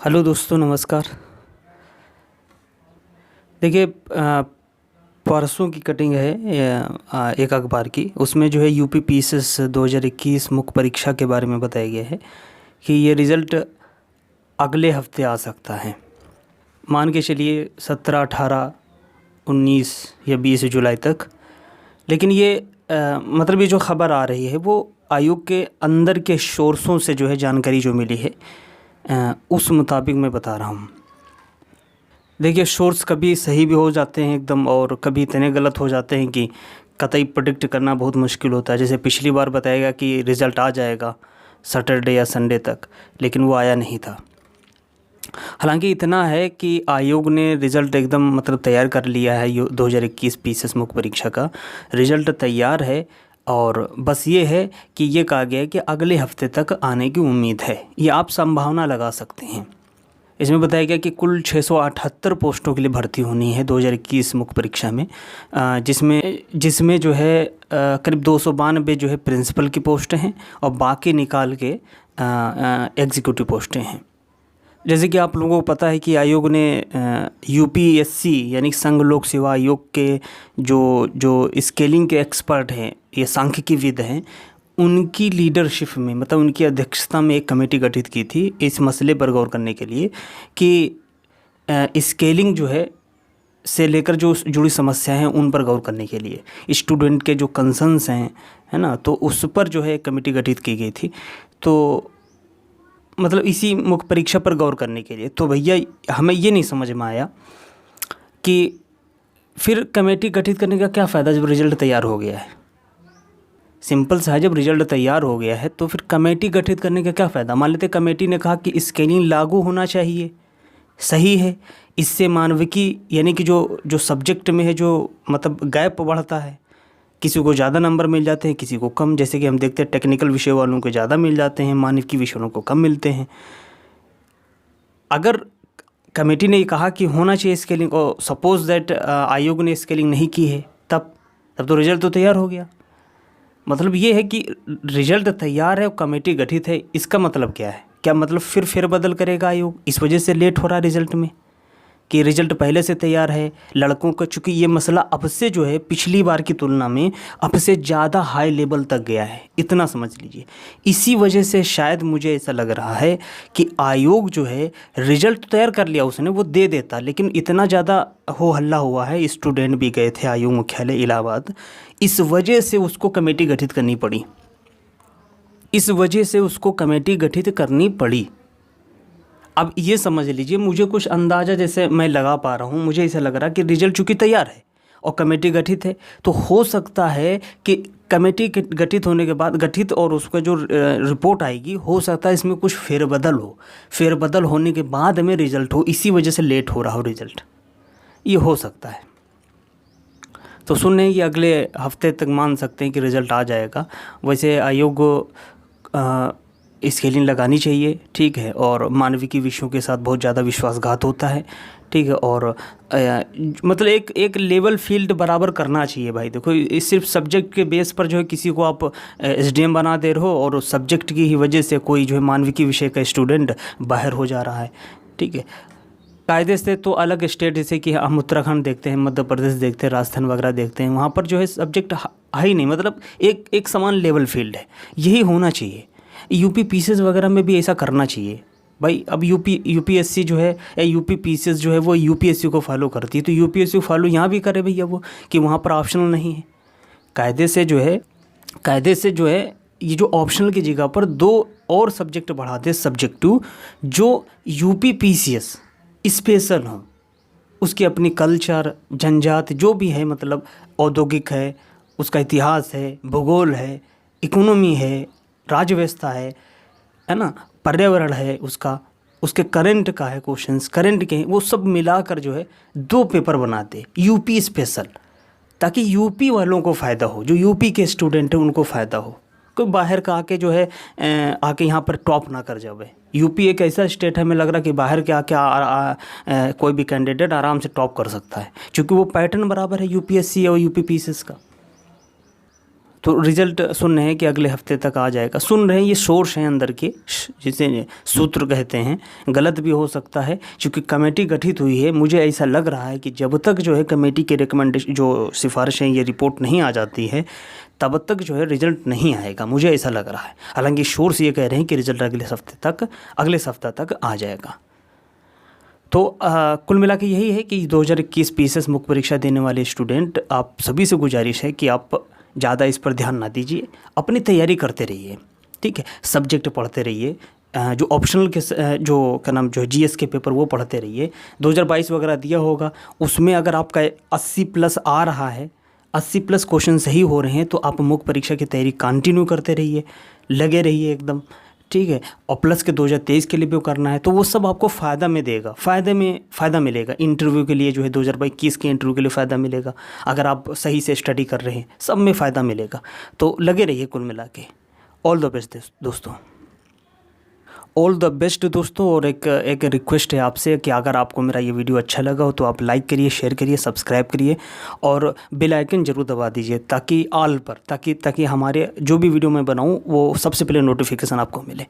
Hello दोस्तों, नमस्कार। देखिए, परसों की कटिंग है एक अखबार की। उसमें जो है यूपी पीसीएस 2021 मुख्य परीक्षा के बारे में बताया गया है कि ये रिज़ल्ट अगले हफ्ते आ सकता है। मान के चलिए 17, 18, 19 या 20 जुलाई तक। लेकिन ये मतलब ये जो ख़बर आ रही है वो आयोग के अंदर के सोर्सों से जो है जानकारी जो मिली है, उस मुताबिक मैं बता रहा हूँ। देखिए, सोर्स कभी सही भी हो जाते हैं एकदम, और कभी इतने गलत हो जाते हैं कि कतई प्रेडिक्ट करना बहुत मुश्किल होता है। जैसे पिछली बार बताया गया कि रिज़ल्ट आ जाएगा सैटरडे या संडे तक, लेकिन वो आया नहीं था। हालांकि इतना है कि आयोग ने रिज़ल्ट एकदम मतलब तैयार कर लिया है। 2021 पीसीएस मुख्य परीक्षा का रिज़ल्ट तैयार है, और बस ये है कि ये कहा गया है कि अगले हफ्ते तक आने की उम्मीद है। ये आप संभावना लगा सकते हैं। इसमें बताया गया कि कुल 678 पोस्टों के लिए भर्ती होनी है 2021 मुख्य परीक्षा में, जिसमें जो है करीब 292 जो है प्रिंसिपल की पोस्ट हैं, और बाकी निकाल के एग्जीक्यूटिव पोस्टें हैं। जैसे कि आप लोगों को पता है कि आयोग ने यूपीएससी यानी संघ लोक सेवा आयोग के जो स्केलिंग के एक्सपर्ट हैं, ये सांख्यिकीविद हैं, उनकी लीडरशिप में मतलब उनकी अध्यक्षता में एक कमेटी गठित की थी इस मसले पर गौर करने के लिए कि स्केलिंग जो है से लेकर जो जुड़ी समस्याएं हैं उन पर गौर करने के लिए, स्टूडेंट के जो कंसर्न्स हैं, है ना, तो उस पर जो है कमेटी गठित की गई थी। तो मतलब इसी मुख्य परीक्षा पर गौर करने के लिए तो भैया हमें ये नहीं समझ में आया कि फिर कमेटी गठित करने का क्या फ़ायदा जब रिज़ल्ट तैयार हो गया है। सिंपल सा है, जब रिज़ल्ट तैयार हो गया है तो फिर कमेटी गठित करने का क्या फ़ायदा। मान लेते कमेटी ने कहा कि स्केलिंग लागू होना चाहिए, सही है, इससे मानविकी यानी कि जो सब्जेक्ट में है जो मतलब गैप बढ़ता है, किसी को ज़्यादा नंबर मिल जाते हैं, किसी को कम। जैसे कि हम देखते हैं टेक्निकल विषय वालों को ज़्यादा मिल जाते हैं, मानविकी विषयों को कम मिलते हैं। अगर कमेटी ने कहा कि होना चाहिए स्केलिंग, और सपोज दैट आयोग ने स्केलिंग नहीं की है, तब तो रिज़ल्ट तो तैयार हो गया। मतलब ये है कि रिज़ल्ट तैयार है और कमेटी गठित है, इसका मतलब क्या है? क्या मतलब फिर फेरबदल करेगा आयोग? इस वजह से लेट हो रहा है रिज़ल्ट में कि रिज़ल्ट पहले से तैयार है लड़कों का। चूँकि ये मसला अब से जो है पिछली बार की तुलना में अब से ज़्यादा हाई लेवल तक गया है, इतना समझ लीजिए। इसी वजह से शायद मुझे ऐसा लग रहा है कि आयोग जो है रिज़ल्ट तैयार कर लिया उसने, वो दे देता, लेकिन इतना ज़्यादा हो हल्ला हुआ है, स्टूडेंट भी गए थे आयोग मुख्यालय इलाहाबाद, इस वजह से उसको कमेटी गठित करनी पड़ी। इस वजह से उसको कमेटी गठित करनी पड़ी। अब ये समझ लीजिए, मुझे कुछ अंदाज़ा जैसे मैं लगा पा रहा हूँ, मुझे ऐसा लग रहा है कि रिज़ल्ट चूँकि तैयार है और कमेटी गठित है, तो हो सकता है कि कमेटी गठित होने के बाद गठित और उसका जो रिपोर्ट आएगी, हो सकता है इसमें कुछ फेरबदल हो। फेरबदल होने के बाद में रिज़ल्ट हो, इसी वजह से लेट हो रहा हो रिज़ल्ट, ये हो सकता है। तो सुन रहे हैं कि अगले हफ्ते तक मान सकते हैं कि रिज़ल्ट आ जाएगा। वैसे आयोग को स्केलिंग लगानी चाहिए, ठीक है, और मानविकी विषयों के साथ बहुत ज़्यादा विश्वासघात होता है, ठीक है, और मतलब एक लेवल फील्ड बराबर करना चाहिए भाई। देखो, इस सिर्फ सब्जेक्ट के बेस पर जो है किसी को आप एसडीएम बना दे रहे हो, और उस सब्जेक्ट की ही वजह से कोई जो है मानविकी विषय का स्टूडेंट बाहर हो जा रहा है, ठीक है। कायदे से तो अलग स्टेट, जैसे कि हम उत्तराखंड देखते हैं, मध्य प्रदेश देखते हैं, राजस्थान वगैरह देखते हैं, वहाँ पर जो है सब्जेक्ट है ही नहीं, मतलब एक समान लेवल फील्ड है। यही होना चाहिए। यूपी पीसीएस वगैरह में भी ऐसा करना चाहिए भाई। अब यूपीएससी जो है या यूपी पीसीएस जो है वो यूपीएससी को फॉलो करती है, तो यूपीएससी को फॉलो यहाँ भी करे भैया वो, कि वहाँ पर ऑप्शनल नहीं है। कायदे से जो है ये जो ऑप्शनल की जगह पर 2 और सब्जेक्ट बढ़ा दे, सब्जेक्टिव, जो यूपी पीसीएस स्पेशल हो, उसकी अपनी कल्चर, जनजाति जो भी है, मतलब औद्योगिक है, उसका इतिहास है, भूगोल है, इकोनॉमी है, राज्य व्यवस्था है ना, पर्यावरण है, उसके करंट का है, क्वेश्चंस करंट के हैं, वो सब मिलाकर जो है 2 पेपर बनाते यूपी स्पेशल, ताकि यूपी वालों को फ़ायदा हो, जो यूपी के स्टूडेंट हैं उनको फ़ायदा हो। कोई बाहर का आके जो है आके यहाँ पर टॉप ना कर जावे। यूपी एक ऐसा स्टेट है, हमें लग रहा है कि बाहर के आके कोई भी कैंडिडेट आराम से टॉप कर सकता है, क्योंकि वो पैटर्न बराबर है यूपीएससी और यूपी पीसीएस का। तो रिज़ल्ट सुन रहे हैं कि अगले हफ्ते तक आ जाएगा, सुन रहे हैं, ये सोर्स हैं अंदर के, जिसे सूत्र कहते हैं, गलत भी हो सकता है क्योंकि कमेटी गठित हुई है। मुझे ऐसा लग रहा है कि जब तक जो है कमेटी के रिकमेंडेशन जो सिफारिशें, ये रिपोर्ट नहीं आ जाती है, तब तक जो है रिज़ल्ट नहीं आएगा, मुझे ऐसा लग रहा है। हालांकि सोर्स ये कह रहे हैं कि रिज़ल्ट अगले सप्ताह तक आ जाएगा। तो कुल मिला के यही है कि 2021 पीसीएस मुख्य परीक्षा देने वाले स्टूडेंट, आप सभी से गुजारिश है कि आप ज़्यादा इस पर ध्यान ना दीजिए, अपनी तैयारी करते रहिए, ठीक है। सब्जेक्ट पढ़ते रहिए, जो ऑप्शनल के जो क्या नाम जो जीएस के पेपर वो पढ़ते रहिए। 2022 वगैरह दिया होगा, उसमें अगर आपका 80+ आ रहा है, 80+ क्वेश्चन सही हो रहे हैं, तो आप मुख्य परीक्षा की तैयारी कंटिन्यू करते रहिए, लगे रहिए एकदम, ठीक है। और प्लस के 2023 के लिए भी करना है, तो वो सब आपको फ़ायदा में देगा, फ़ायदा मिलेगा। इंटरव्यू के लिए जो है 2021 के इंटरव्यू के लिए फ़ायदा मिलेगा, अगर आप सही से स्टडी कर रहे हैं, सब में फ़ायदा मिलेगा। तो लगे रहिए कुल मिला के। ऑल द बेस्ट दोस्तों, ऑल द बेस्ट दोस्तों। और एक रिक्वेस्ट है आपसे कि अगर आपको मेरा ये वीडियो अच्छा लगा हो तो आप लाइक करिए, शेयर करिए, सब्सक्राइब करिए और बेल आइकन ज़रूर दबा दीजिए, ताकि ऑल पर, ताकि हमारे जो भी वीडियो मैं बनाऊँ वो सबसे पहले नोटिफिकेशन आपको मिले।